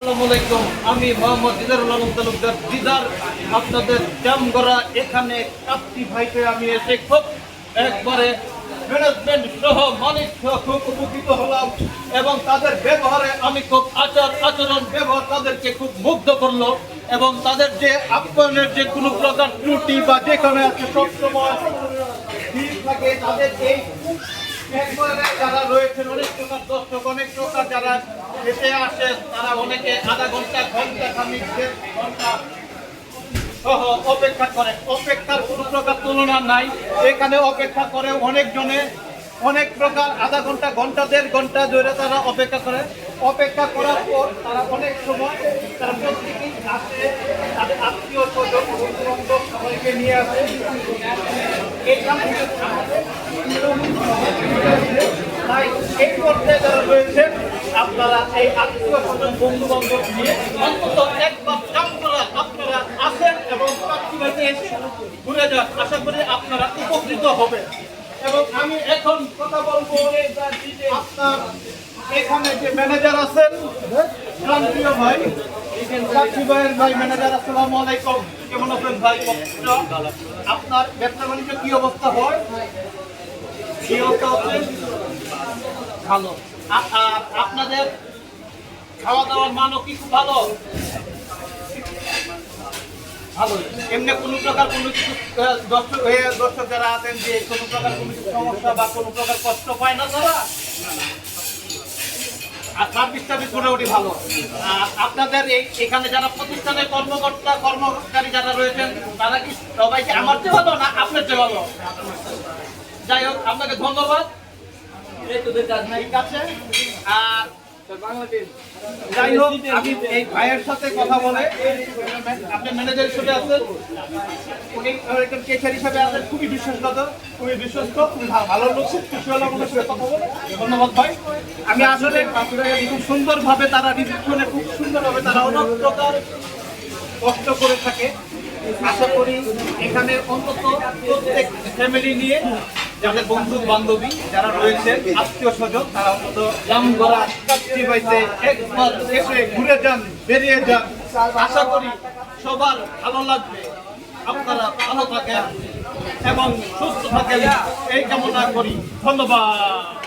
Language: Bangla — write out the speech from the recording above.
আসসালামু আলাইকুম। আমি মোহাম্মদ দিদারুল আলম তালুকদার দিদার আপনাদের জামগড়া এখানে কাপ্তি ভাইতে আমি এসে খুব একবারে ম্যানেজমেন্ট সহ মালিক সহ খুব উপকৃত হলাম এবং তাদের ব্যবহারে আমি খুব আচরণ ব্যবহার তাদেরকে খুব মুগ্ধ করলো এবং তাদের যে আপ্যায়নের যে কোনো প্রকার ত্রুটি বা যেখানে আছে সবসময় ঠিক থাকে তাদের এই যারা রয়েছেন অনেক প্রকার দর্শক অনেক প্রকার যারা হেঁটে আসে তারা অনেকে আধা ঘন্টা খানিক ঘন্টা সহ অপেক্ষা করে। অপেক্ষার কোনো প্রকার তুলনা নাই। এখানে অপেক্ষা করে অনেকজনে অনেক প্রকার আধা ঘন্টা দেড় ঘন্টা ধরে তারা অপেক্ষা করে। অপেক্ষা করার পর তারা অনেক সময় তারা প্রত্যেকেই আসে তাদের আত্মীয় স্বজন বন্ধু সবাইকে নিয়ে আসে। এখানে তাই এই পর্যায়ে যারা রয়েছে আপনারা এই আত্মীয় স্বজন বন্ধু বান্ধব নিয়ে অন্তত একবার আপনারা আসেন এবং এসে ঘুরে যান। আশা করি আপনারা উপকৃত হবেন। এবং আমি এখন কথা বলবো আপনার এখানে যে ম্যানেজার আছেন প্রিয় ভাই সাক্ষী ভাইয়ের ভাই ম্যানেজার। আসসালামু আলাইকুম, কেমন আছেন ভাই? আপনার ব্যবসা বাণিজ্য কি অবস্থা হয়? কি অবস্থা হচ্ছে? ভালো। আর আপনাদের খাওয়া দাওয়ার মানও কি খুব ভালো? ভালো। এমনি কোনো প্রকার কোনো কিছু দর্শক যারা আছেন যে কোনো প্রকার কোনো কিছু সমস্যা বা কোনো প্রকার কষ্ট পায় না তারা? আর সার্ভিস মোটামুটি ভালো। আপনাদের এখানে যারা প্রতিষ্ঠানের কর্মচারী যারা রয়েছেন তারা কি সবাই কি আমার চেয়ে ভালো না আপনার চেয়ে ভালো? যাই হোক, আপনাকে ধন্যবাদ। ঠিক আছে। আর যাই হোক, আমি এই ভাইয়ের সাথে কথা বলে আপনি ম্যানেজার হিসেবে আছেন, উনি একজন কেশার হিসেবে আছেন, খুবই বিশ্বস্ত খুবই ভালো লোক। খুশি হলাম ওনার সাথে কথা বলে। ধন্যবাদ ভাই। আমি আসলে খুব সুন্দরভাবে তারা রিসিপশনে খুব সুন্দরভাবে তারা অনেক প্রকার কষ্ট করে থাকে। আশা করি এখানে অন্তত প্রত্যেক ফ্যামিলি নিয়ে যাদের বন্ধু বান্ধবী যারা রয়েছে আত্মীয় স্বজন তারা অন্তত জামগড়া কাপ্তি ভাইতে একবার এসে ঘুরে যান, বেরিয়ে যান। আশা করি সবার ভালো লাগবে। আপনারা ভালো থাকেন এবং সুস্থ থাকেন এই কামনা করি। ধন্যবাদ।